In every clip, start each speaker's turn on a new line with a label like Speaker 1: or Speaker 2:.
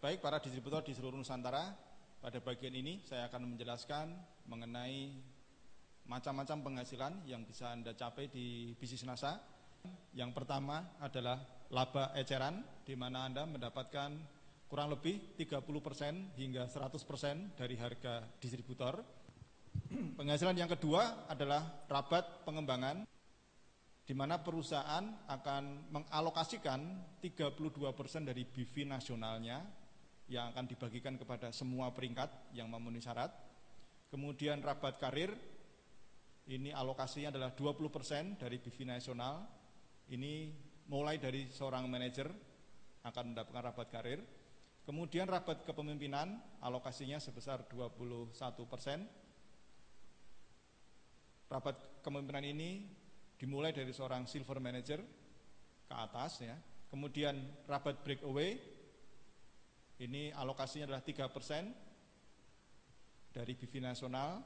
Speaker 1: Baik para distributor di seluruh Nusantara, pada bagian ini saya akan menjelaskan mengenai macam-macam penghasilan yang bisa Anda capai di bisnis NASA. Yang pertama adalah laba eceran, di mana Anda mendapatkan kurang lebih 30% hingga 100% dari harga distributor. Penghasilan yang kedua adalah rabat pengembangan, di mana perusahaan akan mengalokasikan 32% dari BV nasionalnya yang akan dibagikan kepada semua peringkat yang memenuhi syarat. Kemudian rabat karir, ini alokasinya adalah 20% dari BV nasional. Ini mulai dari seorang manajer akan mendapatkan rabat karir. Kemudian rabat kepemimpinan, alokasinya sebesar 21%. Rabat kepemimpinan ini dimulai dari seorang silver manager ke atas ya. Kemudian rabat breakaway, ini alokasinya adalah 3% dari BV nasional,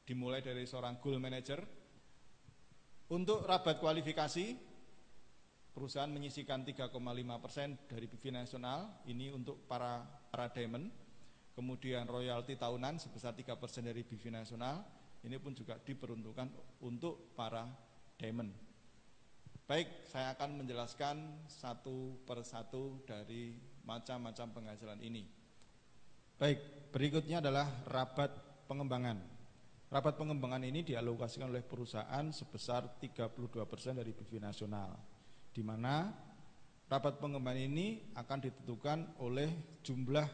Speaker 1: dimulai dari seorang gold manager. Untuk rabat kualifikasi, perusahaan menyisihkan 3,5% dari BV nasional, ini untuk para diamond. Kemudian royalti tahunan sebesar 3% dari BV nasional, ini pun juga diperuntukkan untuk para diamond. Baik, saya akan menjelaskan satu persatu dari macam-macam penghasilan ini. Baik, berikutnya adalah rabat pengembangan. Rabat pengembangan ini dialokasikan oleh perusahaan sebesar 32% dari BV nasional, di mana rabat pengembangan ini akan ditentukan oleh jumlah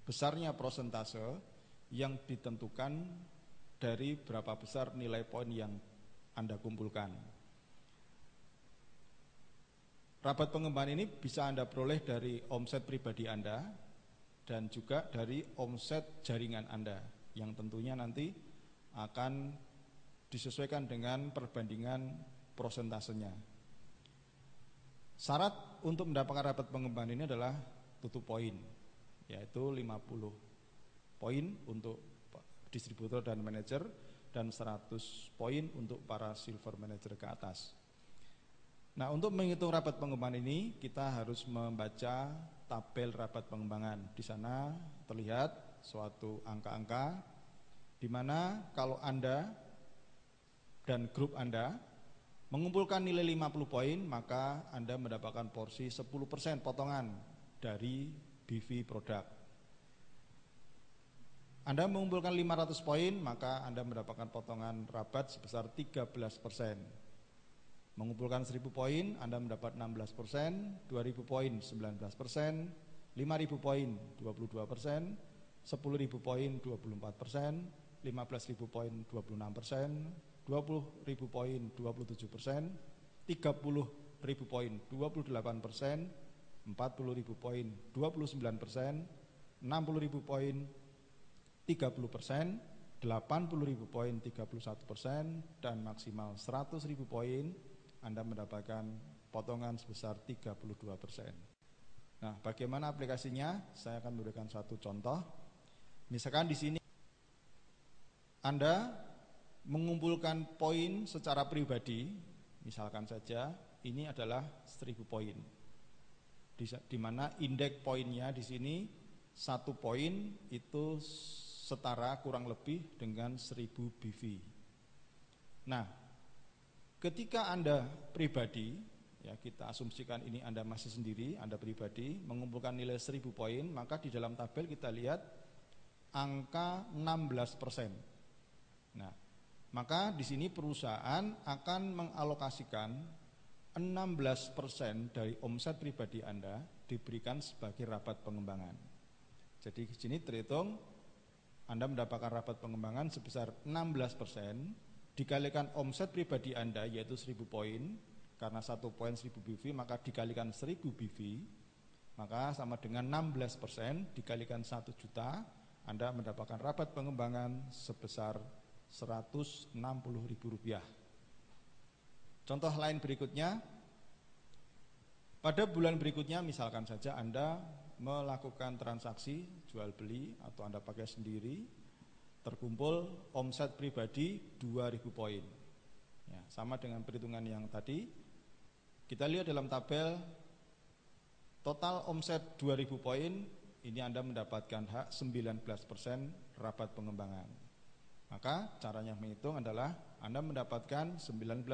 Speaker 1: besarnya persentase yang ditentukan dari berapa besar nilai poin yang Anda kumpulkan. Rabat pengembangan ini bisa Anda peroleh dari omset pribadi Anda dan juga dari omset jaringan Anda, yang tentunya nanti akan disesuaikan dengan perbandingan prosentasenya. Syarat untuk mendapatkan rabat pengembangan ini adalah tutup poin, yaitu 50 poin untuk distributor dan manajer dan 100 poin untuk para silver manager ke atas. Nah, untuk menghitung rabat pengembangan ini kita harus membaca tabel rabat pengembangan. Di sana terlihat suatu angka-angka di mana kalau Anda dan grup Anda mengumpulkan nilai 50 poin, maka Anda mendapatkan porsi 10% potongan dari BV produk. Anda mengumpulkan 500 poin, maka Anda mendapatkan potongan rabat sebesar 13%. Mengumpulkan 1000 poin, Anda mendapat 16%, 2000 poin 19%, 5000 poin 22%, 10.000 poin 24%, 15.000 poin 26%, 20.000 poin 27%, 30.000 poin 28%, 40.000 poin 29%, 60.000 poin 30%, 80.000 poin 31%, dan maksimal 100.000 poin Anda mendapatkan potongan sebesar 32%. Nah, bagaimana aplikasinya? Saya akan memberikan satu contoh. Misalkan di sini Anda mengumpulkan poin secara pribadi, misalkan saja ini adalah 1000 poin. Di mana indeks poinnya di sini 1 poin itu setara kurang lebih dengan 1000 BV. Nah, ketika Anda pribadi, ya kita asumsikan ini Anda masih sendiri, Anda pribadi mengumpulkan nilai 1000 poin, maka di dalam tabel kita lihat angka 16%. Nah, maka di sini perusahaan akan mengalokasikan 16% dari omset pribadi Anda diberikan sebagai rabat pengembangan. Jadi di sini terhitung Anda mendapatkan rabat pengembangan sebesar 16%, dikalikan omset pribadi Anda yaitu 1000 poin, karena 1 poin 1000 BV maka dikalikan 1000 BV, maka sama dengan 16% dikalikan 1 juta, Anda mendapatkan rabat pengembangan sebesar Rp160.000. Contoh lain berikutnya, pada bulan berikutnya misalkan saja Anda melakukan transaksi jual beli atau Anda pakai sendiri, terkumpul omset pribadi 2000 poin. Ya, sama dengan perhitungan yang tadi. Kita lihat dalam tabel total omset 2.000 poin, ini Anda mendapatkan hak 19% rabat pengembangan. Maka caranya menghitung adalah Anda mendapatkan 19%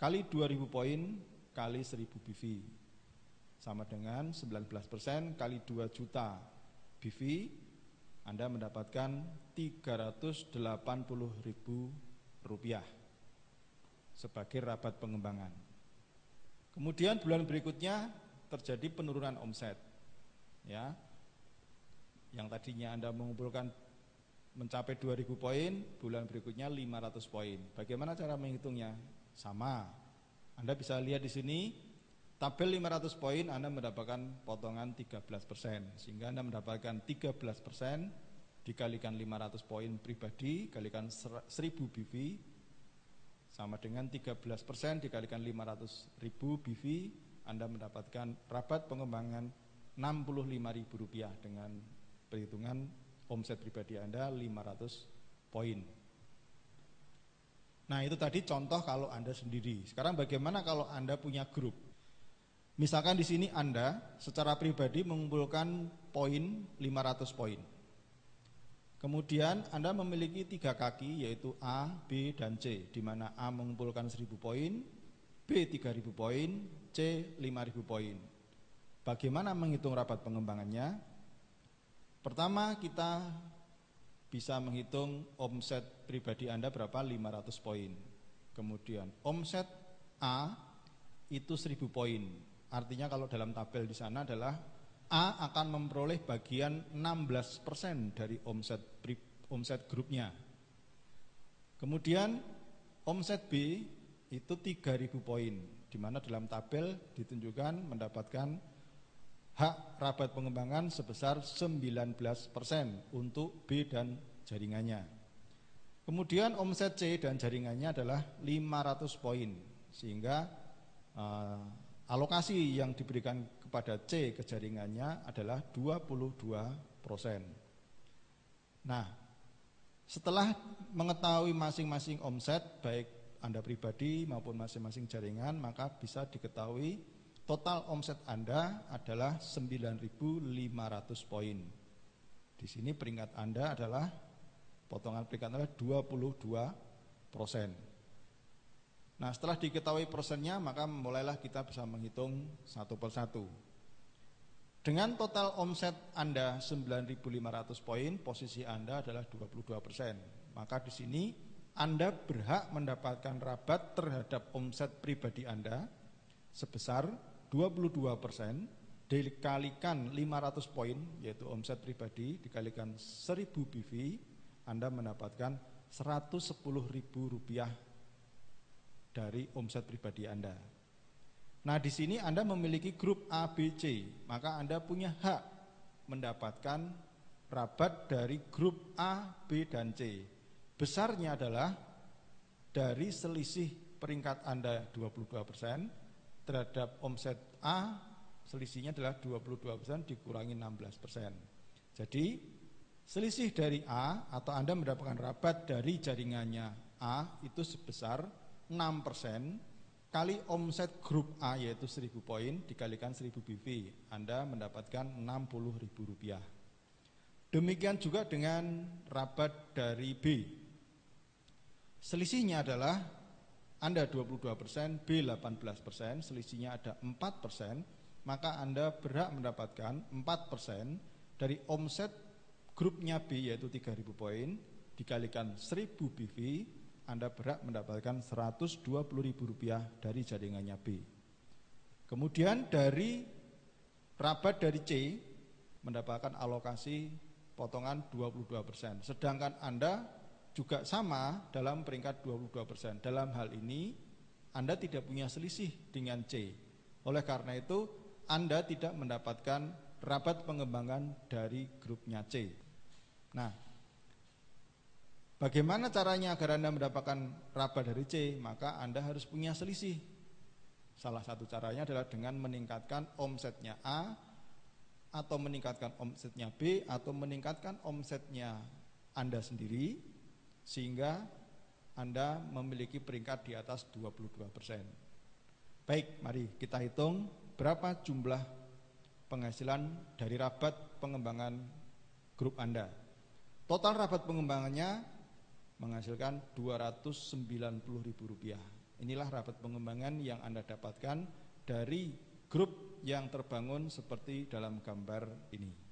Speaker 1: kali 2.000 poin kali 1.000 BV, sama dengan 19% kali 2 juta BV, Anda mendapatkan 380.000 rupiah sebagai rabat pengembangan. Kemudian bulan berikutnya terjadi penurunan omset, ya. Yang tadinya Anda mengumpulkan mencapai 2.000 poin, bulan berikutnya 500 poin. Bagaimana cara menghitungnya? Sama. Anda bisa lihat di sini tabel 500 poin Anda mendapatkan potongan 13%, sehingga Anda mendapatkan 13% dikalikan 500 poin pribadi kalikan 1.000 BV sama dengan 13% dikalikan 500.000 BV, Anda mendapatkan rabat pengembangan Rp65.000 dengan perhitungan omset pribadi Anda 500 poin. Nah, itu tadi contoh kalau Anda sendiri. Sekarang bagaimana kalau Anda punya grup? Misalkan di sini Anda secara pribadi mengumpulkan poin 500 poin. Kemudian Anda memiliki 3 kaki, yaitu A, B, dan C, di mana A mengumpulkan 1.000 poin, B 3.000 poin, C 5.000 poin. Bagaimana menghitung rabat pengembangannya? Pertama, kita bisa menghitung omset pribadi Anda berapa, 500 poin. Kemudian omset A itu 1.000 poin. Artinya kalau dalam tabel di sana adalah A akan memperoleh bagian 16% dari omset grupnya. Kemudian omset B itu 3.000 poin, di mana dalam tabel ditunjukkan mendapatkan hak rabat pengembangan sebesar 19% untuk B dan jaringannya. Kemudian omset C dan jaringannya adalah 500 poin, sehingga alokasi yang diberikan kepada C ke jaringannya adalah 22%. Nah, setelah mengetahui masing-masing omset, baik Anda pribadi maupun masing-masing jaringan, maka bisa diketahui total omset Anda adalah 9.500 poin. Di sini peringkat Anda adalah, potongan peringkat adalah 22%. Nah, setelah diketahui persennya, maka mulailah kita bisa menghitung satu persatu. Dengan total omset Anda 9.500 poin, posisi Anda adalah 22%. Maka di sini Anda berhak mendapatkan rabat terhadap omset pribadi Anda sebesar 22% dikalikan 500 poin, yaitu omset pribadi, dikalikan 1.000 BV, Anda mendapatkan Rp110.000 dari omset pribadi Anda. Nah, di sini Anda memiliki grup A, B, C, maka Anda punya hak mendapatkan rabat dari grup A, B, dan C. Besarnya adalah dari selisih peringkat Anda 22% terhadap omset A, selisihnya adalah 22% dikurangi 16%. Jadi selisih dari A atau Anda mendapatkan rabat dari jaringannya A itu sebesar 6% kali omset grup A, yaitu 1.000 poin, dikalikan 1.000 BV, Anda mendapatkan Rp60.000. Demikian juga dengan rabat dari B. Selisihnya adalah Anda 22%, B 18%, selisihnya ada 4%, maka Anda berhak mendapatkan 4% dari omset grupnya B, yaitu 3.000 poin, dikalikan 1.000 BV, Anda berhak mendapatkan Rp120.000 dari jaringannya B. Kemudian dari rabat dari C mendapatkan alokasi potongan 22%. Sedangkan Anda juga sama dalam peringkat 22%. Dalam hal ini Anda tidak punya selisih dengan C. Oleh karena itu Anda tidak mendapatkan rabat pengembangan dari grupnya C. Nah, bagaimana caranya agar Anda mendapatkan rabat dari C? Maka Anda harus punya selisih. Salah satu caranya adalah dengan meningkatkan omsetnya A, atau meningkatkan omsetnya B, atau meningkatkan omsetnya Anda sendiri, sehingga Anda memiliki peringkat di atas 22%. Baik, mari kita hitung berapa jumlah penghasilan dari rabat pengembangan grup Anda. Total rabat pengembangannya menghasilkan Rp290.000. Inilah rabat pengembangan yang Anda dapatkan dari grup yang terbangun seperti dalam gambar ini.